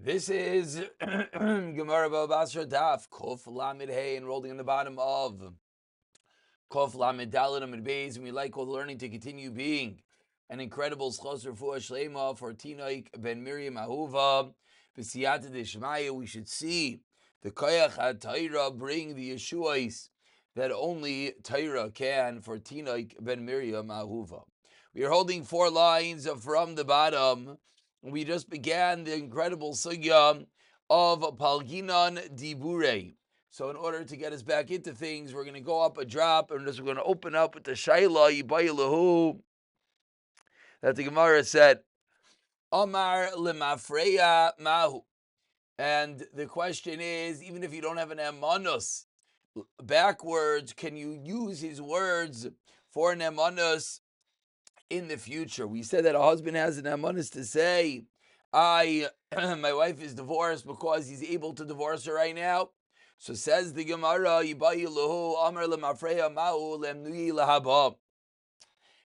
This is Gemara Basra Daf Kof Lamed Hey, enrolled in the bottom of Kof Lamed Dalet Amid Beis, and we like all the learning to continue being an incredible zchos rafua shlema for Tinoik ben Miriam Ahuva b'siyata d'shmaya. We should see the koyach ha-Torah bring the Yeshuais that only Torah can for Tinoik ben Miriam Ahuva. We are holding 4 lines from the bottom. We just began the incredible sugya of Palginan Dibure. So in order to get us back into things, we're going to go up a drop, and we're going to open up with the Shaila Yibayilahu that the Gemara said, Amar lemafreya mahu. And the question is, even if you don't have an emanus backwards, can you use his words for an emanus in the future? We said that a husband has an emanus to say, my wife is divorced because he's able to divorce her right now. So says the Gemara, Amar lemafreya mahu lemnui lahaba.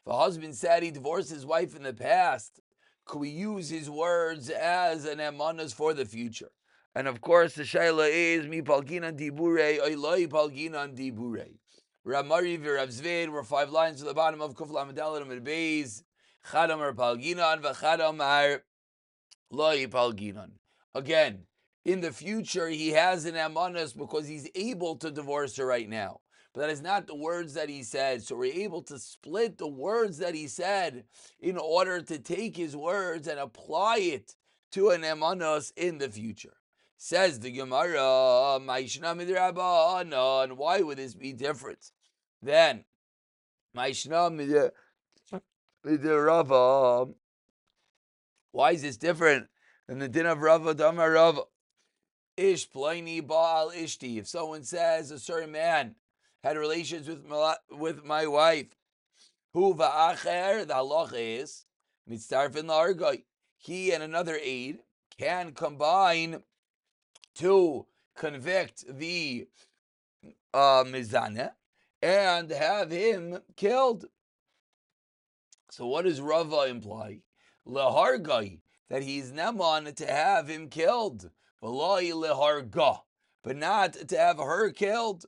If a husband said he divorced his wife in the past, could we use his words as an emanus for the future? And of course, the shaila is mi palginan dibure oiloi palginan dibure. Ramari v'Rav Zvid were 5 lines to the bottom of Kuf Lamed Daled Amid Beis. Chadam ar palginan v'chadam ar loi palginan. Again, in the future, he has an emanus because he's able to divorce her right now. But that is not the words that he said. So we're able to split the words that he said in order to take his words and apply it to an emanus in the future. Says the Gemara, Ma'ishna midrabanan. Why would this be different? Then, Ma'ishna midrava. Why is this different than the din of Rava Damar Rava? Ish Pliny Baal Ishti. If someone says a certain man had relations with my wife, Hu va'acher, the halacha is mitzarfin la'argoi. He and another aide can combine to convict the mizaneh and have him killed. So what does Rava imply? Lehargai, that he's neman to have him killed. V'loi leharga, but not to have her killed,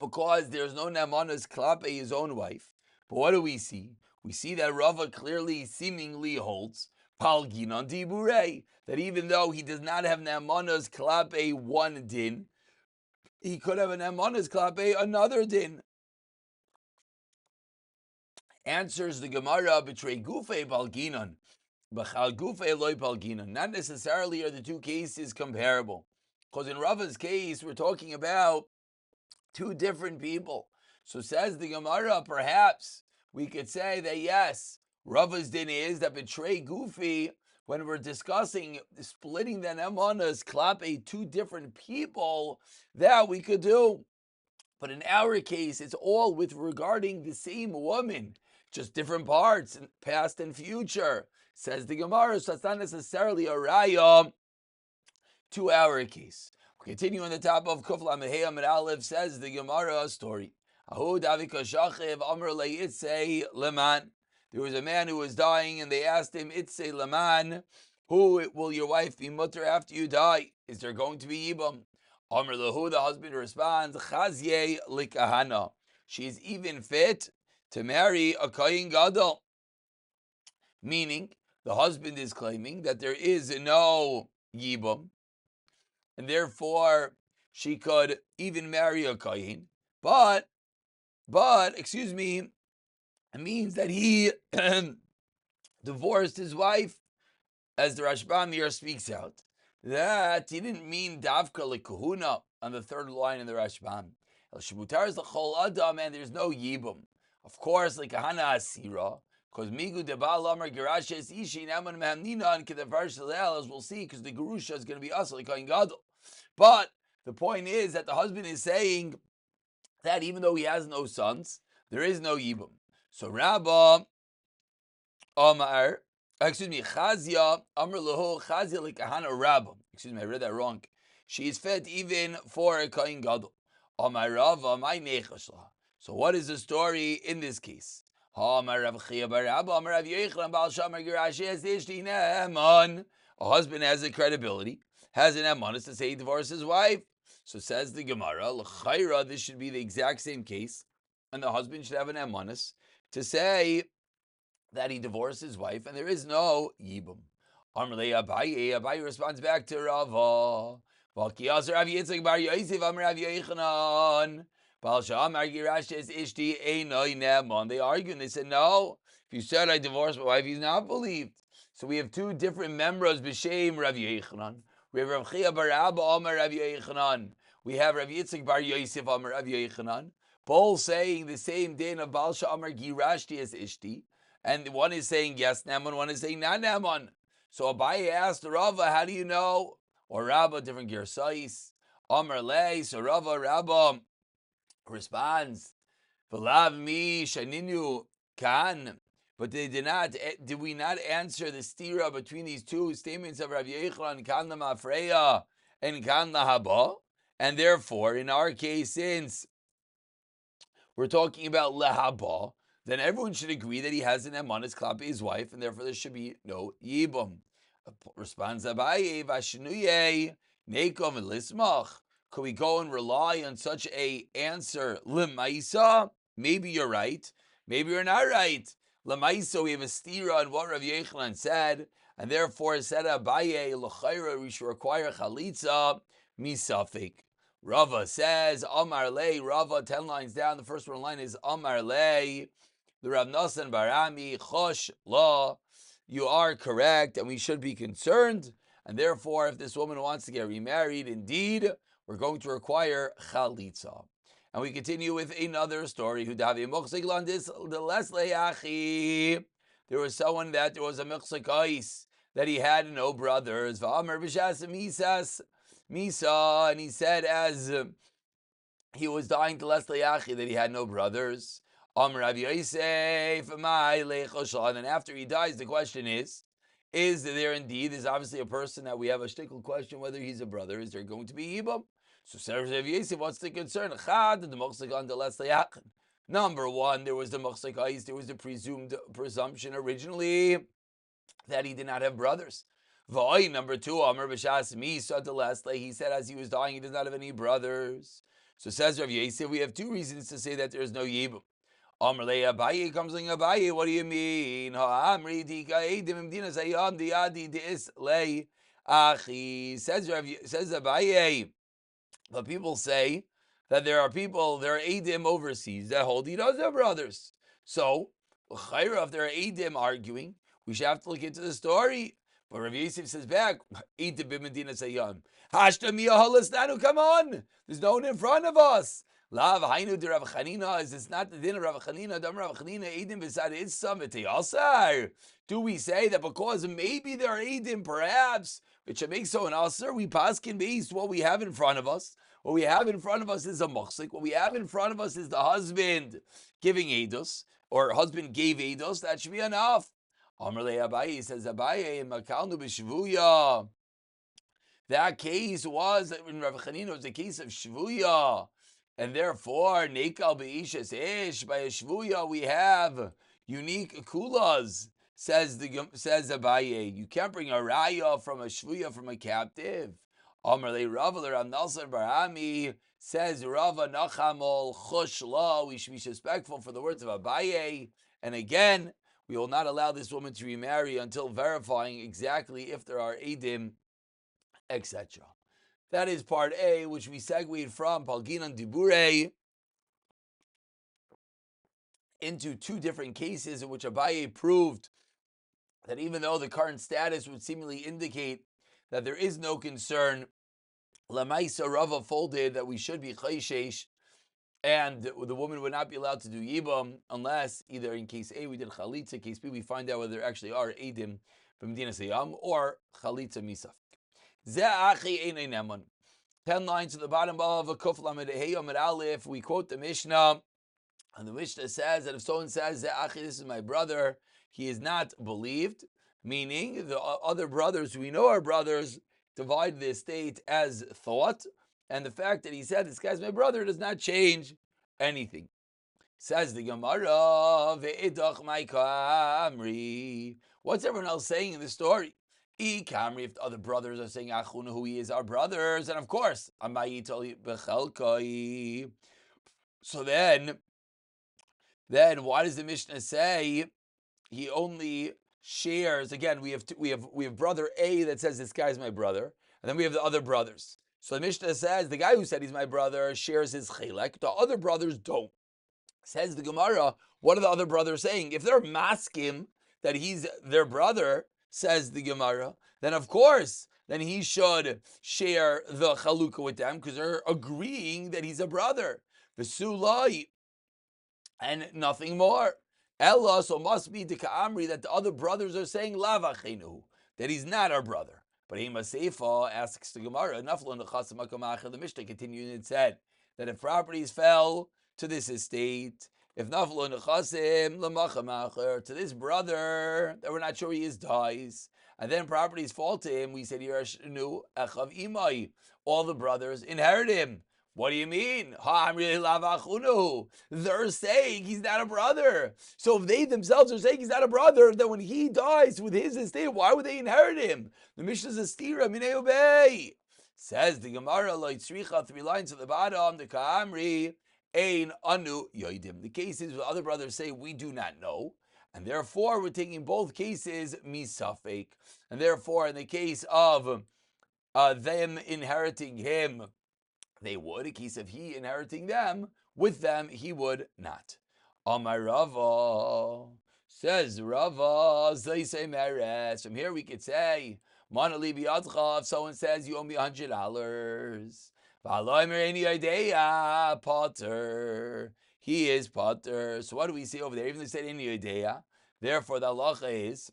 because there's no nemanas klape his own wife. But what do we see? We see that Rava clearly, seemingly holds palginan dibure, that even though he does not have nemanas klape one din, he could have an nemanas klape another din. Answers the Gemara, betray gufe palginan, b'chal gufe loy palginan. Not necessarily are the two cases comparable, because in Rava's case we're talking about 2 different people. So says the Gemara, perhaps we could say that yes, Rava's din is that betray goofy, when we're discussing splitting the nemanas klape 2 different people, that we could do. But in our case, it's all with regarding the same woman, just different parts, past and future. Says the Gemara, so that's not necessarily a raya to our case. We continue on the top of Kuf Lamed Hey Amid Aleph. Says the Gemara story. There was a man who was dying, and they asked him, Itzei Laman, who will your wife be mutter after you die? Is there going to be Yibam? Amr Lahu, the husband responds, Chazye likahana. She is even fit to marry a Kohen Gadol. Meaning, the husband is claiming that there is no Yibam, and therefore she could even marry a Kohen. But, it means that he divorced his wife, as the Rashbam here speaks out. That he didn't mean davka lekahuna on the 3rd line in the Rashbam. El shemutar is the chol adam, and there's no yibum. Of course, like kahana asira, because migu debal amar gerashes ishi naman mehamnina and kedavar shalel, as we'll see, because the gerusha is going to be us like kohen gadol. But the point is that the husband is saying that even though he has no sons, there is no yibum. So Rabba Amar, Chazia Amar Lahu Chazia likahana Rabba. I read that wrong. She is fed even for a kohen gadol. Amar Rava, my nechashla. So what is the story in this case? Amar Rav Chia bar Rabba, Amar Rav Yochanan Baal Shamar Gerashes Ishti Neman. A husband has a credibility, has an emunah to say he divorced his wife. So says the Gemara, l'chayra, this should be the exact same case, and the husband should have an emunah to say that he divorced his wife, and there is no yibum. Amrlei Abaye responds back to Rava. V'kiyaser Rav Yitzchak bar Yosef Amar Rav Yochanan. Baal Shamar Girashtes Ishti Einoi Neman. They argue and they said, no, if you said I divorced my wife, he's not believed. So we have two different members b'shem Rav Yochanan. We have Rav Chia bar Abba Amar Rav Yochanan. We have Rav Yitzchak bar Yosef Amar Rav Yochanan. Both saying the same din of Baal Shamar Girashtes Ishti. And one is saying yes, Naman, one is saying not Naman. So Abaye asked Rava, how do you know? Or Rabba, different Gersais. Amar Lei, so Rabba responds, V'lav mi shaninu kan. But did we not answer the stira between these two statements of Rav Yochanan, kan la mafreya and kan la haba? And therefore, in our case, since we're talking about lahaba, then everyone should agree that he has an emunah klapi his wife, and therefore there should be no yibum. Responds Abaye, Vashnuye, Nekom and Lismach. Could we go and rely on such a answer? Lemaisa, maybe you're right, maybe you're not right. Lemaisa, we have a stira on what Rav Yochanan said, and therefore said Abaye, L'chayra, we should require chalitza, misafik. Rava says, Amar Le, Rava, 10 lines down, the first one line is Amar Le, the Rav Nasan Barami, Chosh La, you are correct, and we should be concerned, and therefore, if this woman wants to get remarried, indeed, we're going to require chalitza. And we continue with another story. There was someone that there was a mechsakais, that he had no brothers, Misa, and he said as he was dying to Lesleyachi that he had no brothers. And after he dies, the question is there indeed, there's obviously a person that we have a shtickle question whether he's a brother. Is there going to be Yibam? So Sarah Rav Yosef, what's the concern? Number one, there was the Machzakais, there was the presumption originally that he did not have brothers. Number two, Amr B'Shas Misa Delesle, he said as he was dying, he does not have any brothers. So says Rav Yosef, we have two reasons to say that there is no Yibam. Amr Le Abaye comes like Abaye, what do you mean? Says Abaye, but people say that there are Eidim overseas that hold he does have brothers. So, if there are Eidim arguing, we should have to look into the story. But Rav Yosef says back, Eidim b'Medina Sayyam. Hashta miyahalas nanu, come on! There's no one in front of us. Lav hainu de Rav Chanina, is this not the din of Rav Chanina? Dam Rav Chanina Eidim b'sad itzam v'teyasar. Do we say that because maybe there are Eidim, perhaps, which should make so an asar, we paskin based what we have in front of us? What we have in front of us is a machzik. What we have in front of us is the husband giving eidos, or husband gave eidos. That should be enough. Amr Le Abaye says Abaye in Makalnu b'Shvuya. That case was in Rav Chanina was a case of Shvuya, and therefore Nekal Be'ishes Ish, by a Shvuya we have unique kulas. Says Abaye, you can't bring a raya from a Shvuya from a captive. Amr Le Rava Rav Nalsan Barami says Rava Nachamol Choshla. We should be respectful for the words of Abaye, and again, we will not allow this woman to remarry until verifying exactly if there are Eidim, etc. That is part A, which we segued from Palginan Dibure into two different cases in which Abaye proved that even though the current status would seemingly indicate that there is no concern, Lamaisa Rava folded that we should be chayshesh, and the woman would not be allowed to do yibam unless either in case A we did chalitza, case B we find out whether there actually are edim from Medina Sayyam or chalitza misaf. Ze'achi einay neman. 10 lines to the bottom of a kuf lamed hey amid aleph. We quote the Mishnah, and the Mishnah says that if someone says Ze'achi, this is my brother, he is not believed. Meaning the other brothers who we know are brothers divide the estate as thought. And the fact that he said, this guy's my brother, does not change anything. Says the Gemara, Ve'idach my kamri. What's everyone else saying in the story? Kamri, if the other brothers are saying Achunu, who he is our brothers, and of course, Amayitoli Bechelkai. So then why does the Mishnah say he only shares? Again, we have brother A that says this guy's my brother, and then we have the other brothers. So the Mishnah says the guy who said he's my brother shares his chelek. The other brothers don't. Says the Gemara, what are the other brothers saying? If they're maskim that he's their brother, says the Gemara, then of course, then he should share the chalukah with them because they're agreeing that he's a brother. V'sulai, and nothing more. Ella, so must be the Ka'amri that the other brothers are saying lavachenu, that he's not our brother. But Hema Seifa asks the Gemara, the Mishnah continued and said that if properties fell to this estate, if naflo nechasim lemachamacher, to this brother that we're not sure he is dies, and then properties fall to him, we said Yerashnu echav imai, all the brothers inherit him. What do you mean? They're saying he's not a brother. So if they themselves are saying he's not a brother, then when he dies with his estate, why would they inherit him? The Mishnah is a stira minei obey. Says the Gemara, loitzricha, 3 lines at the bottom, the Ka'amri, ein anu yoidim. The cases where other brothers say we do not know, and therefore we're taking both cases misafek. And therefore, in the case of them inheriting him, they would. In case of he inheriting them, with them he would not. Amar Rava, says Rava, Zaysei Meres. From here we could say, Mana li biyadcha, if someone says you owe me $100, V'aloi mereini idea, Potter. He is Potter. So what do we see over there? Even though they said any idea, therefore the halacha is,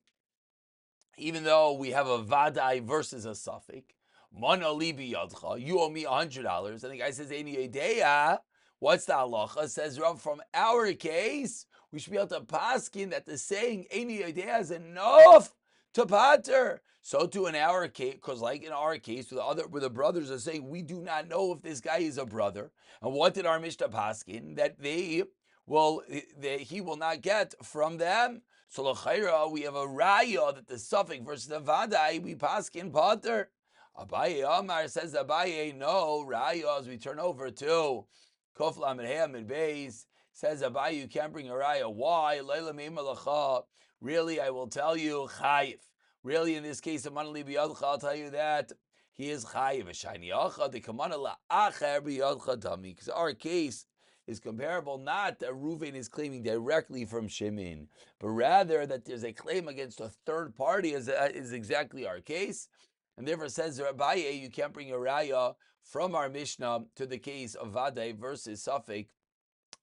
even though we have a vadai versus a suffix, Mana li biyadcha, you owe me $100, and the guy says any idea. What's the halacha? Says Rav, from our case, we should be able to paskin that the saying any idea is enough to pater. So too in our case, because like in our case, where the brothers are saying we do not know if this guy is a brother. And what did our Mishnah paskin? That he will not get from them. So l'chayra, we have a raya that the suffix versus the vadai, we paskin pater. Abaye Amar, says Abaye, no, raya, as we turn over to Kof Lamed Hei Amid Beis, says Abaye, you can't bring a raya. Why? Leila Meima Lacha. Really, I will tell you, Chayiv. Really, in this case of Manali Biyadcha, I'll tell you that he is Chayiv. Shiny Acha, the Kamana La'acher Biyadcha Dami. Because our case is comparable, not that Reuven is claiming directly from Shimon, but rather that there's a claim against a third party, is exactly our case. And therefore says Abaye, you can't bring a raya from our Mishnah to the case of Vadai versus Safek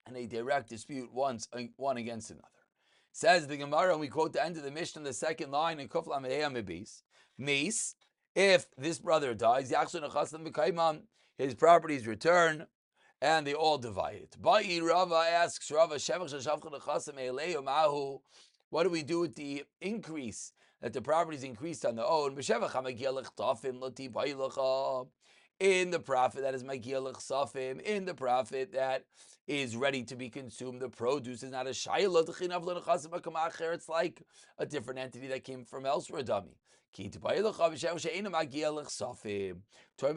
and a direct dispute one against another. Says the Gemara, and we quote the end of the Mishnah, the second line in Kuf Lamed Hei Amid Beis. Meis, if this brother dies, his properties return, and they all divide it. Ba'i Rava asks Rava, what do we do with the increase that the properties increased on their own? In the profit that is Magielach Safim, in the profit that is ready to be consumed, the produce is not a shayla. It's like a different entity that came from elsewhere, dummy. Talking about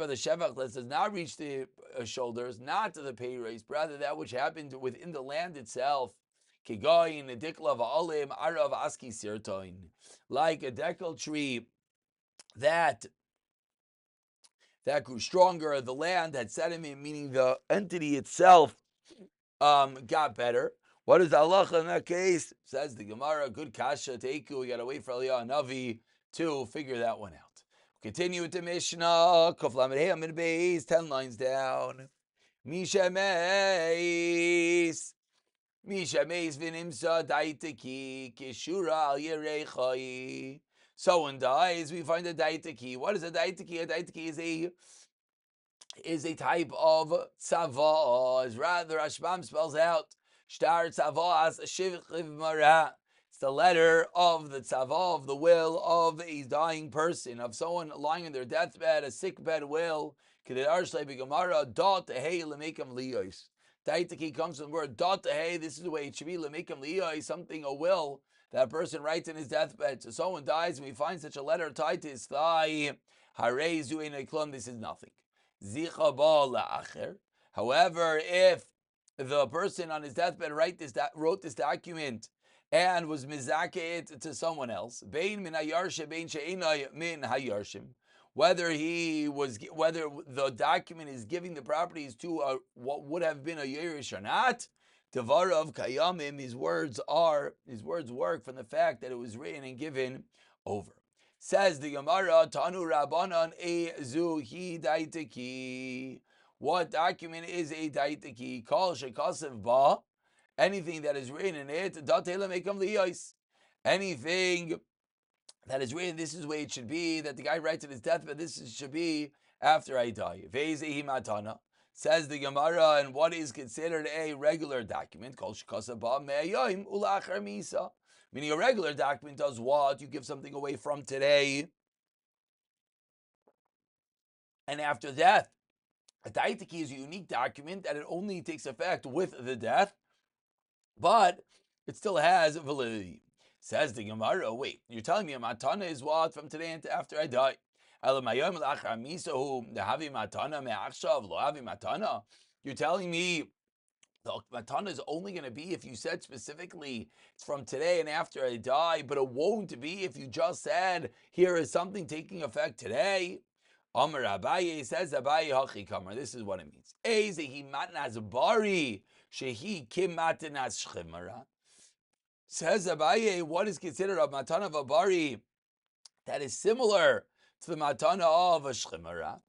the shevach that does not reach the shoulders, not to the pay raise, rather that which happened within the land itself. Like a dekel tree that grew stronger, the land had sediment, meaning the entity itself got better. What is the halacha in that case? Says the Gemara, good kasha teiku. We got to wait for Aliyah Navi to figure that one out. Continue with the Mishnah. Kof Lamed Hei Amid Beis, 10 lines down. Misha Meis v'nimsa daiteki kishura al yerei. Someone dies, we find a daiteki. What is a daiteki? A daiteki is a type of tzava, as rather Rashbam spells out shtar tzava as shivchiv mara. It's the letter of the tzava, of the will of a dying person, of someone lying in their deathbed, a sick bed will. Daiteki comes from the word dot hey. This is the way it should be. Lemekam liyos, something, a will that a person writes in his deathbed. So someone dies and we find such a letter tied to his thigh. Harei zu ein klum, this is nothing. Zicha ba la'acher. However, if the person on his deathbed wrote this document and was mizake it to someone else, bein min hayarshe, bein she'enai min hayarshim, whether the document is giving the properties to what would have been a yerush or not, Devarav kayamim, his words work from the fact that it was written and given over. Says the Gemara, Tanu Rabbanan ezuhi daitiki. What document is a daitiki? Kol shekasev ba. Anything that is written in it, datela mekam liyos. Anything that is written, this is the way it should be, that the guy writes at his deathbed, should be after I die. Veizehi matana. Says the Gemara, and what is considered a regular document? Meaning a regular document does what? You give something away from today and after death. A daitiki is a unique document that it only takes effect with the death, but it still has validity. Says the Gemara, wait, you're telling me a matana is what? From today and after I die. You're telling me the matana is only going to be if you said specifically it's from today and after I die, but it won't be if you just said here is something taking effect today. Amar Abaye, says Abaye hachi kamar. This is what it means. Ezehi matnas bari shehi kim matnas shchimara. Says Abaye, what is considered a matana of a bari that is similar to the matana of a shchimara?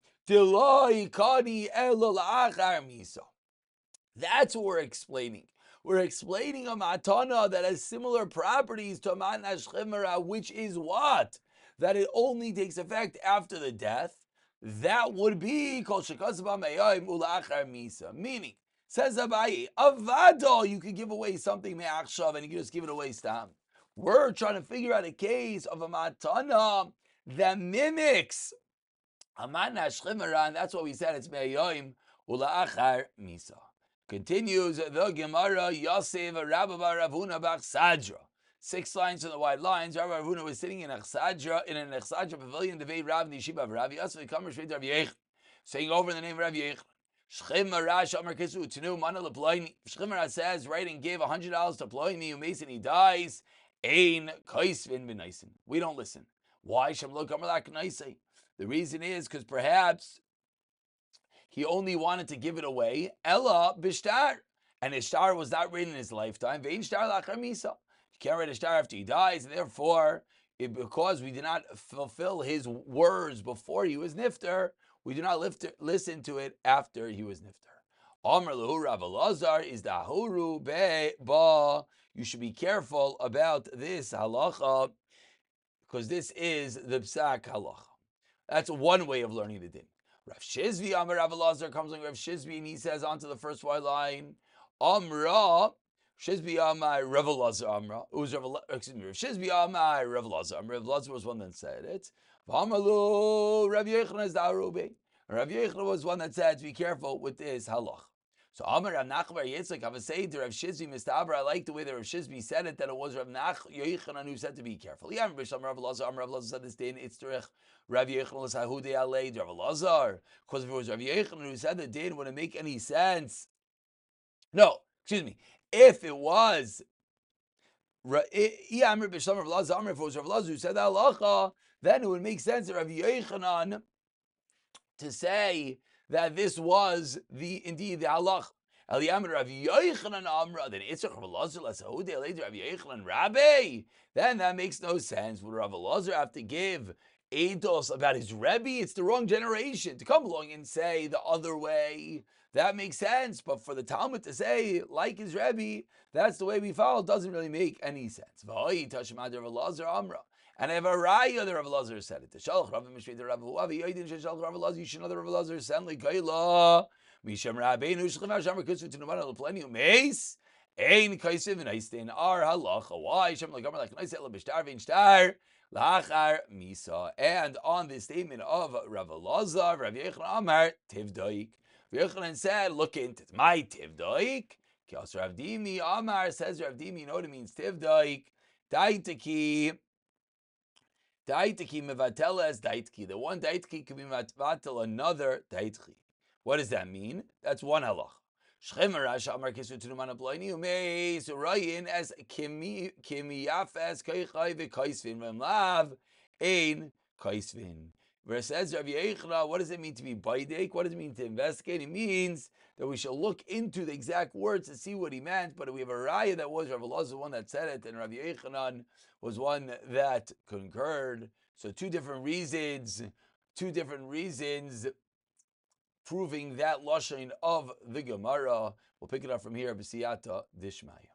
That's what we're explaining. We're explaining a matana that has similar properties to a matana shchimara, which is what? That it only takes effect after the death. That would be kol shekasba me'ayim ulachar misa. Meaning, says Abaye, avado, you could give away something me'achshav and you can just give it away stam. We're trying to figure out a case of a matana that mimics a matana shchimara, and that's what we said, it's me'ayim ulachar misa. Continues the Gemara, Yosef Rabba Ravuna Bach Sadra. 6 lines from the wide lines. Rabbi Ravuna was sitting in an Echsadra pavilion, the Vei Rav Nishiba of Rav Yosef, Kamer Shveit Rav Yech, saying over in the name of Rav Yech. Shchimara Shamar Kisu Tenu Mana Leploini. Shchimara says, right, and gave $100 to Ploini, who Mason he dies. Ein Kaisvin B'Naisin. We don't listen. Why Shamlo Kamerlak Naisei? The reason is because perhaps he only wanted to give it away. Ella Bishtar. And Ishtar was not written in his lifetime. Vein Shtar Lachar Misa. You can't write Ishtar after he dies, and therefore, because we did not fulfill his words before he was nifter, we do not listen to it after he was nifter. Amr Lahu Rav Elazar is the Ahuru Ba. You should be careful about this halacha, because this is the psak halacha. That's one way of learning the din. Rav Shizvi Amar Rav Elazar comes along Rav Shizvi and he says onto the first white line, Amra Shizvi Amar Rav Elazar Amra. It was Rav Shizvi Amar Rav Elazar. Rav Elazar was one that said it. V'Amalu Rav Yechon is Darube. Rav Yechon was one that said to be careful with this halach. So Amar Rav Nachbar Yitzchak have a say to Rav Shizvi Mistaber. I like the way that Rav Shizvi said it, that it was Rav Yechon who said to be careful. Yeah, Rav Elazar said this day in Itzterich. Rav Yechon was Hahudei Alei Rav Elazar. Because if it was Rav Yechon who said the din, wouldn't make any sense. No, excuse me. If it was if it was Rav Elazar who said the halacha, then it would make sense that Rav Yochanan to say that this was indeed the halacha. Eliyam Rav Yochanan Amra, then it's Rav Elazar Lasahudei Alei Rav Yochanan Rabbi. Then that makes no sense. Would Rav Elazar have to give eidos about his Rebbe? It's the wrong generation to come along and say the other way. That makes sense, but for the Talmud to say like his Rebbe, that's the way we follow, doesn't really make any sense. And I have a raya that Rav Elazar said it. You should know that Rav Elazar said like Kaila. Misham Rabbeinu Shchimar Shamar Kusu to Nomana Lepleniu Meis. Ein Kaisiv and Eistin Ar Halacha. Why? Shem like Gamar like Naisel Bishtar Vein Shtar Lachar Misa. And on the statement of Rav Elazar, Rav Yechon Amar Tivdoik. Yochanan said, look into it. My tivdoik. Kios Rav Dimi Amar says Rav Dimi, you know what it means? Tivdoik. Daitiki mevatela as daitki. The one daitki can be mevatel another daitki. What does that mean? That's one halach. Shchemer Rasha Amar Kisu Tunuman Aploini Umei Surayin as Kimiyaf as Kaichai V'Kaisvin V'Mlav Ein Kaisvin. Where it says Rav Yechra, what does it mean to be baidek? What does it mean to investigate? It means that we shall look into the exact words to see what he meant. But we have a raya that was Rav Elazar, the one that said it, and Rav Yechanan was one that concurred. So two different reasons proving that lashon of the Gemara. We'll pick it up from here. B'siyata dishmaya.